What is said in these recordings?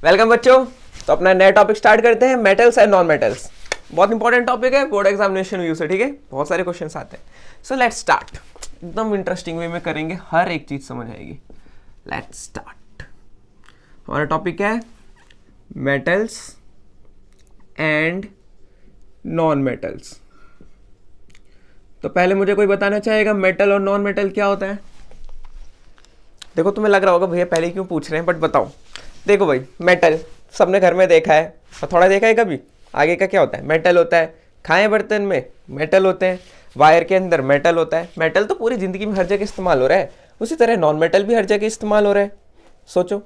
Welcome बच्चों। तो अपना नया टॉपिक स्टार्ट करते हैं, मेटल्स एंड नॉन मेटल्स। बहुत इंपॉर्टेंट टॉपिक है, बोर्ड एग्जामिनेशन व्यू से, ठीक है। बहुत सारे क्वेश्चंस आते हैं। So let's start. एकदम इंटरेस्टिंग वे में करेंगे, हर एक चीज समझ आएगी। Let's start. हमारा टॉपिक है मेटल्स एंड नॉन मेटल्स। तो पहले मुझे कोई बताना चाहेगा मेटल और नॉन मेटल क्या होता है? देखो तुम्हें लग रहा होगा भैया पहले क्यों पूछ रहे हैं, बट बताओ। देखो भाई, मेटल सबने घर में देखा है और थोड़ा देखा है कभी। आगे का क्या होता है? मेटल होता है। खाएं बर्तन में मेटल होते हैं, वायर के अंदर मेटल होता है। मेटल तो पूरी जिंदगी में हर जगह इस्तेमाल हो रहा है, उसी तरह नॉन मेटल भी हर जगह इस्तेमाल हो रहा है। सोचो,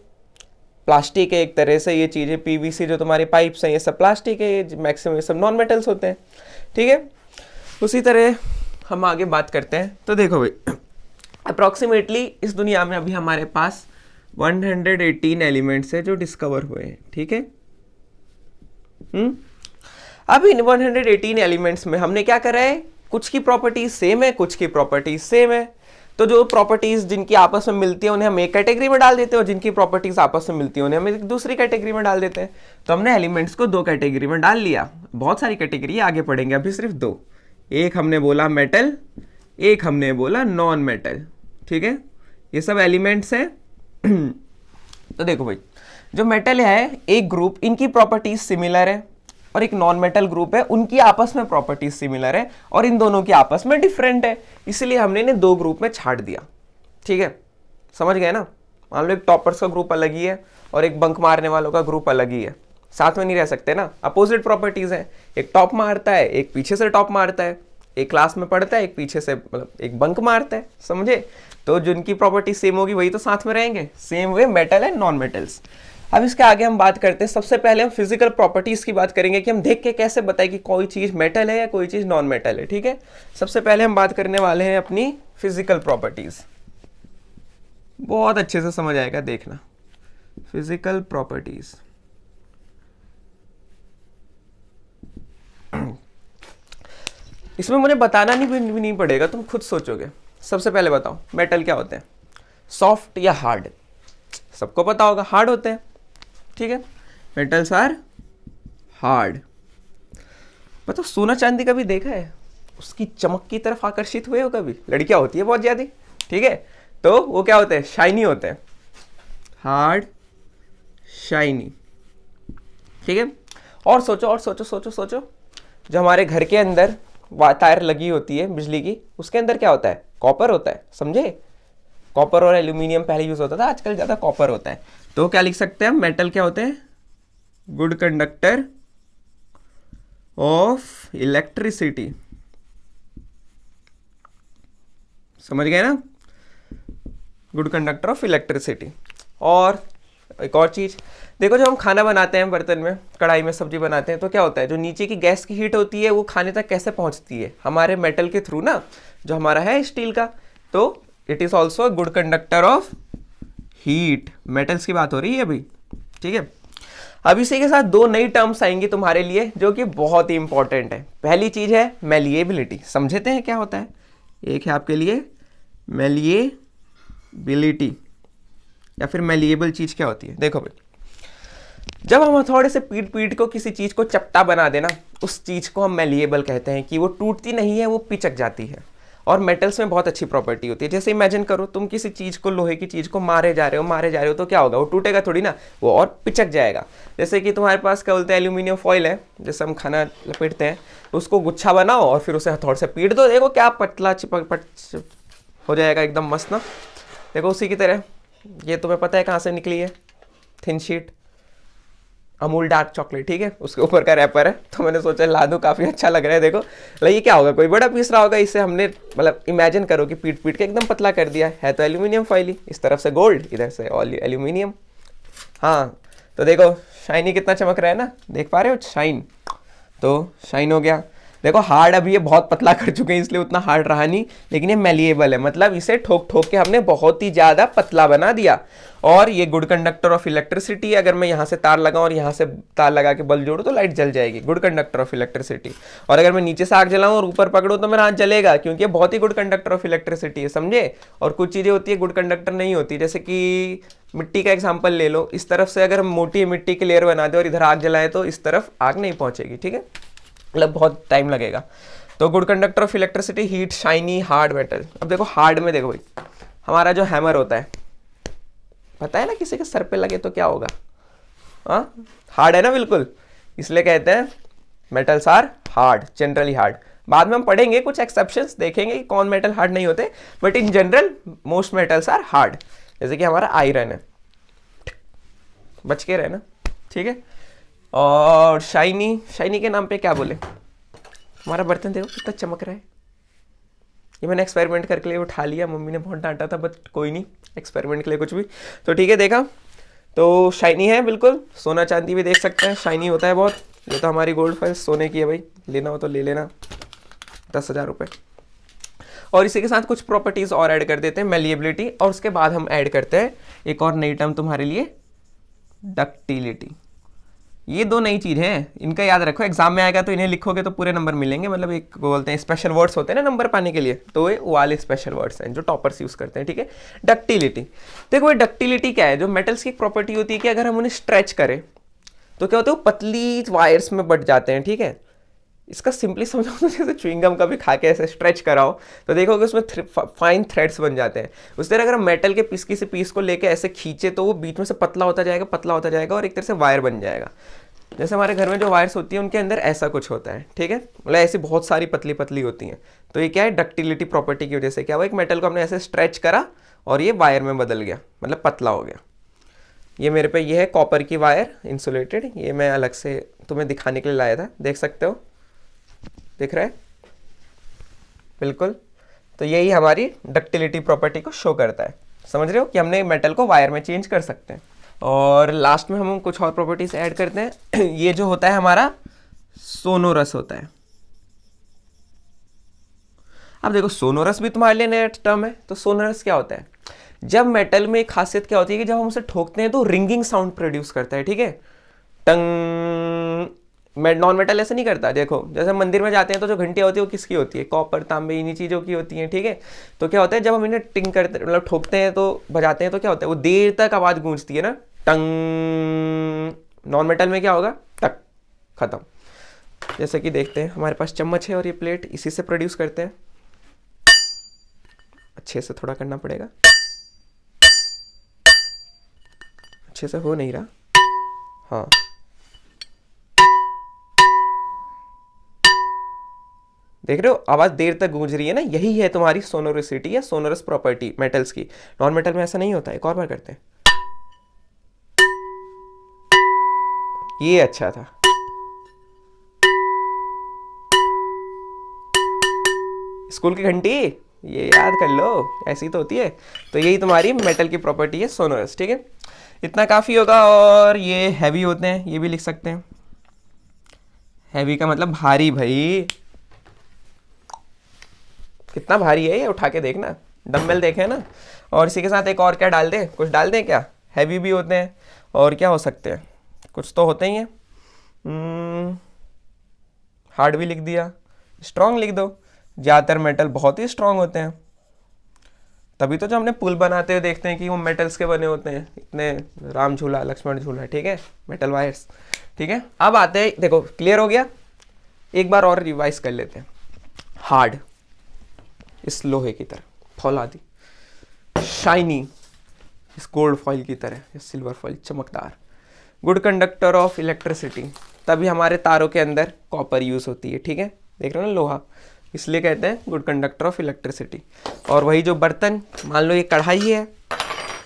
प्लास्टिक है एक तरह से, ये चीज़ें पीवीसी जो तुम्हारी पाइप्स हैं ये सब प्लास्टिक है, ये मैक्सिमम ये सब नॉन मेटल्स होते हैं, ठीक है। उसी तरह हम आगे बात करते हैं। तो देखो भाई, अप्रॉक्सीमेटली इस दुनिया में अभी हमारे पास 118 एलिमेंट्स है जो डिस्कवर हुए हैं, ठीक है। अभी इन 118 एलिमेंट्स में हमने क्या करा है, कुछ की प्रॉपर्टीज सेम है, कुछ की प्रॉपर्टीज सेम है। तो जो प्रॉपर्टीज जिनकी आपस में मिलती है उन्हें हम एक कैटेगरी में डाल देते हैं, और जिनकी प्रॉपर्टीज आपस में मिलती है उन्हें हम एक दूसरी कैटेगरी में डाल देते हैं। तो हमने एलिमेंट्स को दो कैटेगरी में डाल लिया। बहुत सारी कैटेगरी आगे पढ़ेंगे, अभी सिर्फ दो। एक हमने बोला मेटल, एक हमने बोला नॉन मेटल, ठीक है। ये सब एलिमेंट्स हैं। तो देखो भाई, जो मेटल है एक ग्रुप, इनकी प्रॉपर्टीज सिमिलर है, और एक नॉन मेटल ग्रुप है, उनकी आपस में प्रॉपर्टीज सिमिलर है, और इन दोनों की आपस में डिफरेंट है। इसलिए हमने इन्हें दो ग्रुप में छाट दिया, ठीक है। समझ गए ना? मान लो एक टॉपर्स का ग्रुप अलग ही है और एक बंक मारने वालों का ग्रुप अलग ही है, साथ में नहीं रह सकते ना, अपोजिट प्रॉपर्टीज है। एक टॉप मारता है, एक पीछे से टॉप मारता है, एक क्लास में पढ़ता है, एक पीछे से मतलब एक बंक मारता है, समझे? तो जिनकी प्रॉपर्टी सेम होगी वही तो साथ में रहेंगे। Same way metal and non metals. अब इसके आगे हम बात करते हैं। सबसे पहले हम फिजिकल प्रॉपर्टीज की बात करेंगे कि हम देख के कैसे बताएं कि कोई चीज मेटल है या कोई चीज नॉन मेटल है, ठीक है। सबसे पहले हम बात करने वाले हैं अपनी फिजिकल प्रॉपर्टीज। बहुत अच्छे से समझ आएगा, देखना। फिजिकल प्रॉपर्टीज, इसमें मुझे बताना नहीं पड़ेगा, तुम खुद सोचोगे। सबसे पहले बताओ मेटल क्या होते हैं, सॉफ्ट या हार्ड? सबको पता होगा हार्ड होते हैं, ठीक है। Metals are hard. बताओ, सोना चांदी कभी देखा है? उसकी चमक की तरफ आकर्षित हुए हो कभी? लड़कियां होती है बहुत ज्यादा, ठीक है। तो वो क्या होते हैं? शाइनी होते हैं, हार्ड शाइनी, ठीक है। और सोचो और सोचो सोचो सोचो, जो हमारे घर के अंदर तार लगी होती है बिजली की, उसके अंदर क्या होता है? कॉपर होता है, समझे? कॉपर और एल्यूमिनियम पहले यूज होता था, आजकल ज्यादा कॉपर होता है। तो क्या लिख सकते हैं हम? मेटल क्या होते हैं? Good conductor of electricity. समझ गए ना? Good conductor of electricity. और एक और चीज देखो, जब हम खाना बनाते हैं बर्तन में, कढ़ाई में सब्जी बनाते हैं, तो क्या होता है? जो नीचे की गैस की हीट होती है वो खाने तक कैसे पहुंचती है? हमारे मेटल के थ्रू ना, जो हमारा है स्टील का। तो it is also good conductor of heat. Metals की बात हो रही है अभी, ठीक है। अब इसी के साथ दो नई टर्म्स आएंगी तुम्हारे लिए जो कि बहुत ही इंपॉर्टेंट है। पहली चीज है मेलिएबिलिटी। समझते हैं क्या होता है? एक है आपके लिए मेलिएबिलिटी, या फिर मेलिएबल चीज क्या होती है? देखो भाई, जब हम थोड़े से पीट को किसी चीज को चपटा बना देना, उस चीज को हम मेलिएबल कहते हैं, कि वो टूटती नहीं है, वो पिचक जाती है। और मेटल्स में बहुत अच्छी प्रॉपर्टी होती है। जैसे इमेजिन करो, तुम किसी चीज को, लोहे की चीज को मारे जा रहे हो, तो क्या होगा? वो टूटेगा थोड़ी ना, वो और पिचक जाएगा। जैसे कि तुम्हारे पास क्या बोलते हैं, एल्यूमिनियम फॉइल है, जैसे हम खाना लपेटते हैं, उसको गुच्छा बनाओ और फिर उसे हथौड़े से पीट दो, देखो क्या पतला चिपक हो जाएगा, एकदम मस्त ना। देखो उसी की तरह ये तुम्हें पता है कहाँ से निकली है? Thin sheet, Amul dark chocolate, ठीक है, उसके ऊपर का रैपर है। तो मैंने सोचा ला दूं, काफी अच्छा लग रहा है। देखो ये क्या होगा? कोई बड़ा पीस रहा होगा, इसे हमने मतलब इमेजिन करो कि पीट के एकदम पतला कर दिया है। तो एल्यूमिनियम फॉइल ही, इस तरफ से गोल्ड, इधर से एल्यूमिनियम। हाँ, तो देखो शाइनी कितना चमक रहा है ना, देख पा रहे हो? शाइन, तो शाइन हो गया। देखो हार्ड अभी ये बहुत पतला कर चुके हैं इसलिए उतना हार्ड रहा नहीं, लेकिन ये मेलिएबल है, मतलब इसे ठोक ठोक के हमने बहुत ही ज्यादा पतला बना दिया। और ये गुड कंडक्टर ऑफ इलेक्ट्रिसिटी, अगर मैं यहाँ से तार लगाऊं और यहाँ से तार लगा के बल्ब जोड़ूं तो लाइट जल जाएगी, गुड कंडक्टर ऑफ इलेक्ट्रिसिटी। और अगर मैं नीचे से आग जलाऊं और ऊपर पकड़ूं तो मेरा हाथ जलेगा, क्योंकि ये बहुत ही गुड कंडक्टर ऑफ इलेक्ट्रिसिटी है, समझे। और कुछ चीजें होती है गुड कंडक्टर नहीं होती, जैसे कि मिट्टी का एग्जाम्पल ले लो, इस तरफ से अगर हम मोटी मिट्टी की लेयर बना दे और इधर आग जलाए तो इस तरफ आग नहीं पहुंचेगी, ठीक है, मतलब बहुत टाइम लगेगा। तो good conductor of electricity, heat, shiny, hard metal. अब देखो हार्ड में देखो भाई, हमारा जो हैमर होता है, पता है ना किसी के सर पे लगे तो क्या होगा, हाँ हार्ड है ना बिल्कुल, इसलिए कहते हैं metals are hard, generally hard. बाद में हम पढ़ेंगे कुछ एक्सेप्शंस, देखेंगे कि कौन मेटल हार्ड नहीं होते, but in general most metals are hard. जैसे कि हमारा आयरन है, बच के रहना, ठीक है। और शाइनी, शाइनी के नाम पे क्या बोले, हमारा बर्तन देखो कितना चमक रहा है। ये मैंने एक्सपेरिमेंट करके लिए उठा लिया, मम्मी ने बहुत डांटा था, बट कोई नहीं, एक्सपेरिमेंट के लिए कुछ भी तो ठीक है। देखा तो शाइनी है बिल्कुल, सोना चांदी भी देख सकते हैं, शाइनी होता है बहुत। ये तो हमारी गोल्ड फाइल सोने की है भाई, लेना हो तो ले लेना, 10,000 रुपये। और इसी के साथ कुछ प्रॉपर्टीज और ऐड कर देते हैं, मेलिएबिलिटी, और उसके बाद हम ऐड करते हैं एक और नई टर्म तुम्हारे लिए, डक्टिलिटी। ये दो नई चीज हैं, इनका याद रखो, एग्जाम में आएगा तो इन्हें लिखोगे तो पूरे नंबर मिलेंगे, मतलब एक बोलते हैं स्पेशल वर्ड्स होते हैं ना नंबर पाने के लिए, तो ये वाले स्पेशल वर्ड्स हैं जो टॉपर्स यूज करते हैं, ठीक है। डक्टिलिटी, देखो ये डक्टिलिटी क्या है, जो मेटल्स की एक प्रॉपर्टी होती है कि अगर हम उन्हें स्ट्रेच करें तो क्या होता है, वो पतली वायर्स में बट जाते हैं, ठीक है। इसका सिंपली समझाओ तो जैसे च्युइंगम का भी खा के ऐसे स्ट्रेच कराओ तो देखोगे उसमें फाइन थ्रेड्स बन जाते हैं। उस तरह अगर हम मेटल के पीस किसी पीस को लेके ऐसे खींचे तो वो बीच में से पतला होता जाएगा, पतला होता जाएगा और एक तरह से वायर बन जाएगा। जैसे हमारे घर में जो वायर्स होती है उनके अंदर ऐसा कुछ होता है, ठीक है, मतलब ऐसी बहुत सारी पतली पतली होती हैं। तो ये क्या है, डक्टिलिटी प्रॉपर्टी की वजह से क्या हुआ, एक मेटल को हमने ऐसे स्ट्रेच करा और ये वायर में बदल गया, मतलब पतला हो गया। ये मेरे पे ये है कॉपर की वायर इंसुलेटेड, ये मैं अलग से तुम्हें दिखाने के लिए लाया था, देख सकते हो, दिख रहा है बिल्कुल। तो यही हमारी डक्टिलिटी प्रॉपर्टी को शो करता है, समझ रहे हो कि हमने मेटल को वायर में चेंज कर सकते हैं। और लास्ट में हम कुछ और प्रॉपर्टीज ऐड करते हैं ये जो होता है हमारा सोनोरस होता है। अब देखो सोनोरस भी तुम्हारे लिए नया टर्म है, तो सोनोरस क्या होता है, जब मेटल में एक खासियत क्या होती है कि जब हम उसे ठोकते हैं तो रिंगिंग साउंड प्रोड्यूस करता है, ठीक है, टंग। नॉन मेटल ऐसे नहीं करता, देखो जैसे मंदिर में जाते हैं तो जो घंटियां होती है वो किसकी होती है, कॉपर, तांबे, इन्हीं चीज़ों की होती हैं, ठीक है। तो क्या होता है जब हम इन्हें टिंग करते, मतलब ठोकते हैं तो बजाते हैं तो क्या होता है, वो देर तक आवाज़ गूंजती है ना, टंग। नॉन मेटल में क्या होगा, टक, खत्म। जैसे कि देखते हैं हमारे पास चम्मच है और ये प्लेट, इसी से प्रोड्यूस करते हैं, अच्छे से थोड़ा करना पड़ेगा, अच्छे से हो नहीं रहा, हाँ देख रहे हो आवाज देर तक गूंज रही है ना, यही है तुम्हारी सोनोरिसिटी या सोनोरस प्रॉपर्टी मेटल्स की। नॉन मेटल में ऐसा नहीं होता, एक और बार करते हैं, ये अच्छा था, स्कूल की घंटी ये याद कर लो, ऐसी तो होती है। तो यही तुम्हारी मेटल की प्रॉपर्टी है सोनोरस, ठीक है, इतना काफी होगा। और ये हैवी होते हैं, ये भी लिख सकते हैं, हैवी का मतलब भारी, भाई कितना भारी है ये, उठा के देखना, डम्बल देखे ना। और इसी के साथ एक और क्या डाल दें, कुछ डाल दें क्या, हैवी भी होते हैं और क्या हो सकते हैं, कुछ तो होते ही हैं, हार्ड भी लिख दिया, स्ट्रॉन्ग लिख दो, ज़्यादातर मेटल बहुत ही स्ट्रॉन्ग होते हैं, तभी तो जो हमने पुल बनाते हुए देखते हैं कि वो मेटल्स के बने होते हैं, इतने राम झूला लक्ष्मण झूला, ठीक है, मेटल वायर्स, ठीक है। अब आते हैं, देखो क्लियर हो गया, एक बार और रिवाइज कर लेते हैं। हार्ड, इस लोहे की तरह फौलादी, शाइनी, इस गोल्ड फॉइल की तरह, इस सिल्वर फॉइल चमकदार, गुड कंडक्टर ऑफ इलेक्ट्रिसिटी, तभी हमारे तारों के अंदर कॉपर यूज होती है, ठीक है, देख रहे हो ना लोहा, इसलिए कहते हैं गुड कंडक्टर ऑफ इलेक्ट्रिसिटी। और वही जो बर्तन, मान लो ये कढ़ाई है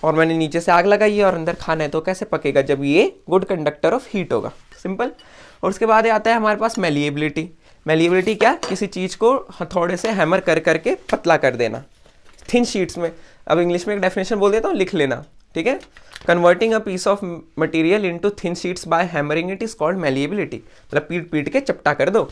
और मैंने नीचे से आग लगाई है और अंदर खाना है, तो कैसे पकेगा, जब ये गुड कंडक्टर ऑफ हीट होगा, सिंपल। और उसके बाद आता है हमारे पास मेलिएबिलिटी। मेलिएबिलिटी क्या, किसी चीज़ को हथौड़े से हैमर कर करके पतला कर देना, थिन शीट्स में। अब इंग्लिश में एक डेफिनेशन बोल देता हूँ, लिख लेना, ठीक है, converting a piece of material into thin sheets by hammering it is called malleability, मतलब पीट पीट के चपटा कर दो।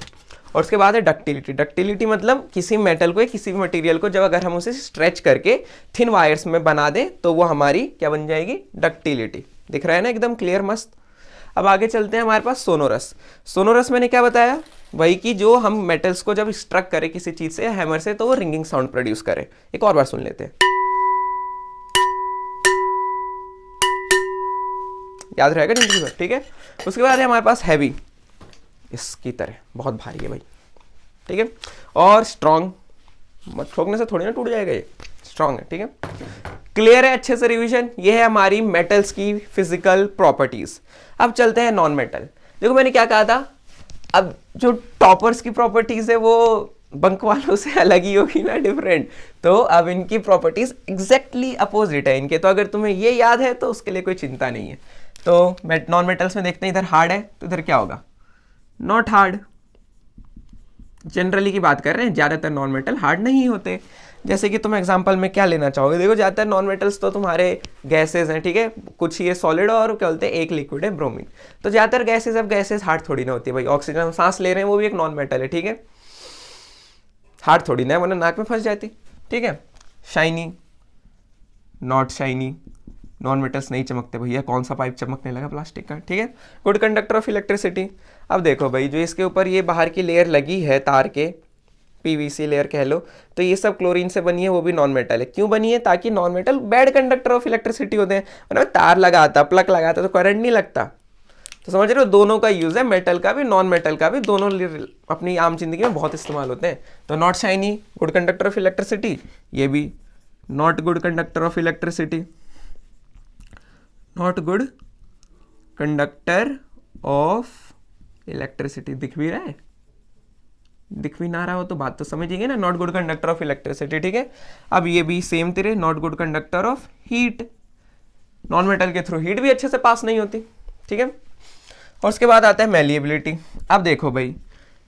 और उसके बाद है डक्टिलिटी। डक्टिलिटी मतलब किसी मेटल को, किसी भी मटेरियल को जब अगर हम उसे स्ट्रेच करके थिन वायर्स में बना दें तो वो हमारी क्या बन जाएगी, डक्टिलिटी। दिख रहा है ना एकदम क्लियर, मस्त। अब आगे चलते हैं, हमारे पास सोनोरस। सोनोरस मैंने क्या बताया, वही कि जो हम मेटल्स को जब स्ट्रक करें किसी चीज से, हैमर से, तो वो रिंगिंग साउंड प्रोड्यूस करे। एक और बार सुन लेते हैं, याद रहेगा जिंदगी भर, ठीक है। उसके बाद है हमारे पास हैवी, इसकी तरह बहुत भारी है भाई, ठीक है। और स्ट्रॉन्ग, मत ठोकने से थोड़ी ना टूट जाएगा, ये स्ट्रॉन्ग है, ठीक है। क्लियर है अच्छे से रिवीजन। ये है हमारी मेटल्स की फिजिकल प्रॉपर्टीज। अब चलते हैं नॉन मेटल। देखो मैंने क्या कहा था, अब जो टॉपर्स की प्रॉपर्टीज है वो बंक वालों से अलग ही होगी ना, डिफरेंट। तो अब इनकी प्रॉपर्टीज एग्जैक्टली अपोजिट है इनके। तो अगर तुम्हें ये याद है तो उसके लिए कोई चिंता नहीं है। तो नॉन मेटल्स में देखते हैं, इधर हार्ड है तो इधर क्या होगा, नॉट हार्ड। जनरली की बात कर रहे हैं, ज़्यादातर नॉन मेटल हार्ड नहीं होते। जैसे कि तुम एग्जांपल में क्या लेना चाहोगे, देखो ज़्यादातर नॉन मेटल्स तो तुम्हारे गैसेज हैं, ठीक है। कुछ ये सॉलिड और क्या बोलते हैं, एक लिक्विड है ब्रोमीन। तो ज़्यादातर गैसेज, अब गैसेज हार्ड थोड़ी ना होती है भाई। ऑक्सीजन हम सांस ले रहे हैं वो भी एक नॉन मेटल है, ठीक है। हार्ड थोड़ी ना है, वरना नाक में फंस जाती, ठीक है। Shiny, not shiny, non metals नहीं चमकते भैया, कौन सा पाइप चमकने लगा प्लास्टिक का, ठीक है। Good conductor of electricity. अब देखो भाई, जो इसके ऊपर ये बाहर की लेयर लगी है तार के, पीवीसी लेयर कह लो, तो ये सब क्लोरीन से बनी है, वो भी नॉन मेटल है। क्यों बनी है, ताकि non metal bad conductor of electricity होते हैं। मतलब तार लगाता, प्लग लगाता तो करंट नहीं लगता। तो समझ रहे हो, दोनों का यूज है, मेटल का भी नॉन मेटल का भी, दोनों अपनी आम जिंदगी में बहुत इस्तेमाल होते हैं। तो not shiny, good conductor of electricity, ये भी not good conductor of electricity, not good conductor of electricity. दिख भी रहा है, दिख भी ना रहा हो तो बात तो समझिए ना, not good conductor of electricity, ठीक है। अब ये भी सेम तेरे, not good conductor of heat. Non metal के थ्रू हीट भी अच्छे से पास नहीं होती, ठीक है। और उसके बाद आता है मैलिएबिलिटी। अब देखो भाई,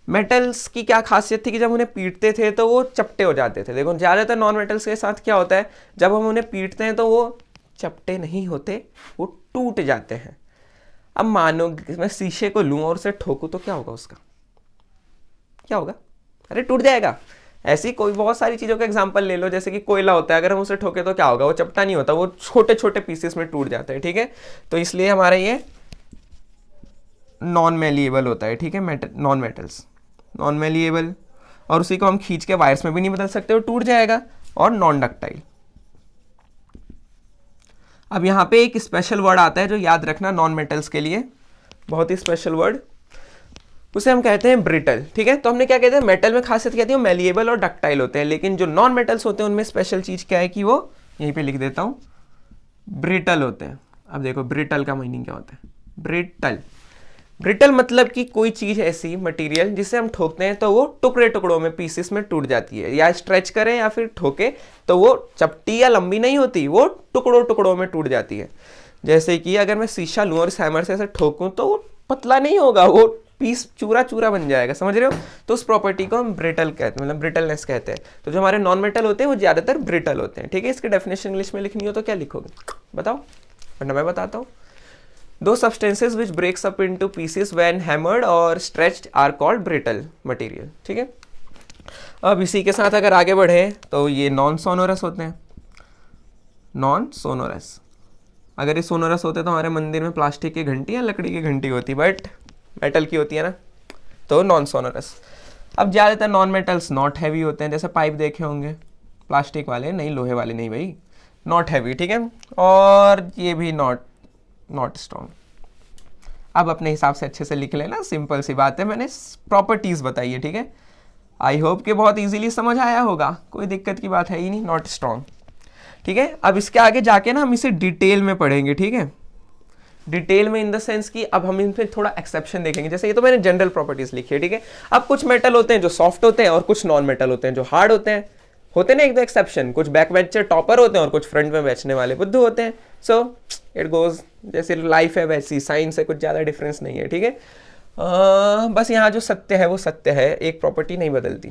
मेटल्स की क्या खासियत थी कि जब उन्हें पीटते थे तो वो चपटे हो जाते थे। देखो ज़्यादातर नॉन मेटल्स के साथ क्या होता है, जब हम उन्हें पीटते हैं तो वो चपटे नहीं होते, वो टूट जाते हैं। अब मानो मैं शीशे को लूं और उसे ठोकूं तो क्या होगा, उसका क्या होगा, अरे टूट जाएगा। ऐसी कोई बहुत सारी चीज़ों का एग्जांपल ले लो, जैसे कि कोयला होता है, अगर हम उसे ठोके तो क्या होगा, वो चपटा नहीं होता, वो छोटे छोटे पीसेस में टूट जाता है, ठीक है। तो इसलिए हमारा ये नॉन मेलिएबल होता है, ठीक है। नॉन मेटल्स नॉन मेलिएबल, और उसी को हम खींच के वायर्स में भी नहीं बदल सकते, वो टूट जाएगा। और नॉन डक्टाइल। अब यहाँ पे एक स्पेशल वर्ड आता है जो याद रखना नॉन मेटल्स के लिए, बहुत ही स्पेशल वर्ड, उसे हम कहते हैं ब्रिटल, ठीक है। तो हमने क्या कहते हैं, मेटल में खासियत क्या थी, वो मेलिएबल और डक्टाइल होते हैं, लेकिन जो नॉन मेटल्स होते हैं उनमें स्पेशल चीज क्या है कि वो, यहीं पे लिख देता हूँ, ब्रिटल होते हैं। अब देखो ब्रिटल का मीनिंग क्या होता है, ब्रिटल। ब्रिटल मतलब कि कोई चीज ऐसी मटेरियल जिसे हम ठोकते हैं तो वो टुकड़े टुकड़ों में, पीसेस में टूट जाती है, या स्ट्रेच करें या फिर ठोके तो वो चपटी या लंबी नहीं होती, वो टुकड़ों टुकड़ों में टूट जाती है। जैसे कि अगर मैं शीशा लूं और इस हैमर से ऐसे ठोकूं तो वो पतला नहीं होगा, वो पीस चूरा चूरा बन जाएगा, समझ रहे हो। तो उस प्रॉपर्टी को हम ब्रिटल कहते हैं, मतलब ब्रिटलनेस कहते हैं। तो जो हमारे नॉन मेटल होते हैं वो ज्यादातर ब्रिटल होते हैं, ठीक है। इसकी डेफिनेशन इंग्लिश में लिखनी हो तो क्या लिखोगे बताओ, वरना मैं बताता हूँ। Those substances which breaks up into pieces when hammered or stretched are called brittle material, ठीक है। अब इसी के साथ अगर आगे बढ़े तो ये नॉन सोनोरस होते हैं, नॉन सोनोरस। अगर ये सोनोरस होते तो हमारे मंदिर में प्लास्टिक की घंटी या लकड़ी की घंटी होती, बट मेटल की होती है ना, तो नॉन सोनोरस। अब ज़्यादातर नॉन मेटल्स नॉट हैवी होते हैं, जैसे पाइप देखे होंगे, प्लास्टिक वाले नहीं, लोहे वाले नहीं भाई, नॉट हैवी, ठीक है। और ये भी नॉट स्ट्रॉन्ग। अब अपने हिसाब से अच्छे से लिख लेना, सिंपल सी बात है, मैंने प्रॉपर्टीज बताई है, ठीक है। आई होप कि बहुत इजीली समझ आया होगा, कोई दिक्कत की बात है ही नहीं, नॉट स्ट्रॉन्ग, ठीक है। अब इसके आगे जाके ना हम इसे डिटेल में पढ़ेंगे, ठीक है। डिटेल में इन द सेंस कि अब हम इन पे थोड़ा एक्सेप्शन देखेंगे। जैसे ये तो मैंने जनरल प्रॉपर्टीज लिखी है, ठीक है। अब कुछ मेटल होते हैं जो सॉफ्ट होते हैं और कुछ नॉन मेटल होते हैं जो हार्ड होते हैं ना, एक दो एक्सेप्शन। कुछ बैक बेंचर टॉपर होते हैं और कुछ फ्रंट में बैठने वाले बुद्धू होते हैं। सो इट गोज, जैसे लाइफ है वैसी साइंस है, कुछ ज़्यादा डिफरेंस नहीं है, ठीक है। बस यहाँ जो सत्य है वो सत्य है, एक प्रॉपर्टी नहीं बदलती।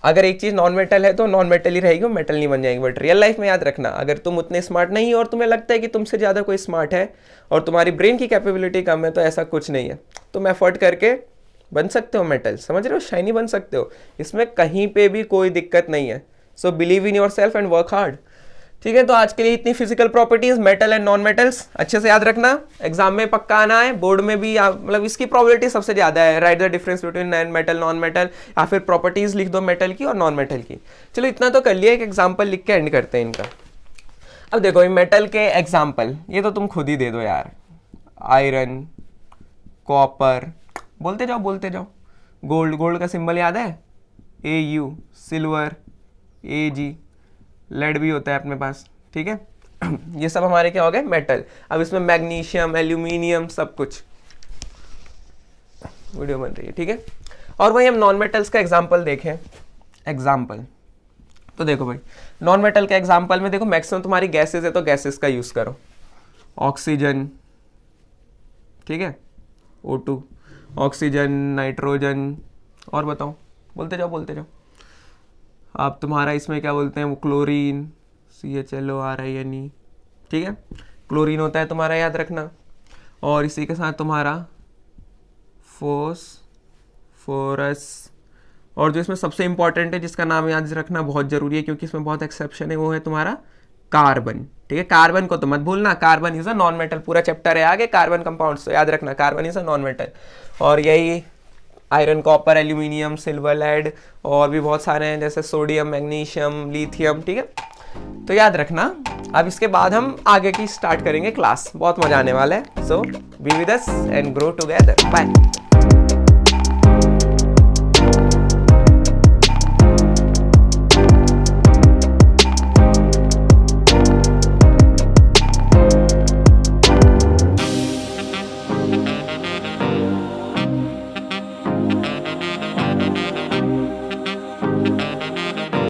अगर एक चीज़ नॉन मेटल है तो नॉन मेटल ही रहेगी, वो मेटल नहीं बन जाएगी। बट रियल लाइफ में याद रखना, अगर तुम उतने स्मार्ट नहीं हो और तुम्हें लगता है कि तुमसे ज़्यादा कोई स्मार्ट है और तुम्हारी ब्रेन की कैपेबिलिटी कम है, तो ऐसा कुछ नहीं है। तुम एफर्ट करके बन सकते हो मेटल, समझ रहे हो, शाइनी बन सकते हो, इसमें कहीं पे भी कोई दिक्कत नहीं है। So believe in your self and work hard. ठीक है, तो आज के लिए इतनी physical properties, metal and non metals अच्छे से याद रखना, एग्जाम में पक्का आना है, बोर्ड में भी मतलब इसकी प्रोबेबिलिटी सबसे ज्यादा है। Right the difference between metal non metal, या फिर प्रॉपर्टीज लिख दो मेटल की और नॉन मेटल की। चलो इतना तो कर लिया, एक एग्जाम्पल लिख के एंड करते हैं इनका। अब देखो ये मेटल के एग्जाम्पल, ये तो तुम खुद ही दे दो यार, आयरन, कॉपर, बोलते जाओ बोलते जाओ। गोल्ड, गोल्ड का सिंबल याद है, AU, सिल्वर AG, लेड भी होता है अपने पास, ठीक है। ये सब हमारे क्या हो गए, मेटल। अब इसमें मैग्नीशियम, एल्यूमिनियम, सब कुछ वीडियो बन रही है, ठीक है। और वही हम नॉन मेटल्स का एग्जांपल देखें, एग्जांपल तो देखो भाई, नॉन मेटल का एग्जांपल में देखो मैक्सिमम तुम्हारी गैसेस है, तो गैसेस का यूज करो, ऑक्सीजन, ठीक है, O2, ऑक्सीजन, नाइट्रोजन, और बताओ, बोलते जाओ बोलते जाओ। आप तुम्हारा इसमें क्या बोलते हैं, वो क्लोरीन, CHLORINE, ठीक है, क्लोरीन होता है तुम्हारा, याद रखना। और इसी के साथ तुम्हारा फोरस, और जो इसमें सबसे इंपॉर्टेंट है, जिसका नाम याद रखना बहुत जरूरी है क्योंकि इसमें बहुत एक्सेप्शन है, वो है तुम्हारा कार्बन, ठीक है। कार्बन को तो मत भूलना, carbon is a non metal, पूरा चैप्टर है आगे कार्बन कंपाउंड्स, तो याद रखना carbon is a non metal. और यही iron, copper, aluminium, silver, lead, और भी बहुत सारे हैं जैसे सोडियम, मैग्नीशियम, लिथियम, ठीक है। तो याद रखना। अब इसके बाद हम आगे की स्टार्ट करेंगे क्लास, बहुत मजा आने वाला है। So be with us and grow together, bye.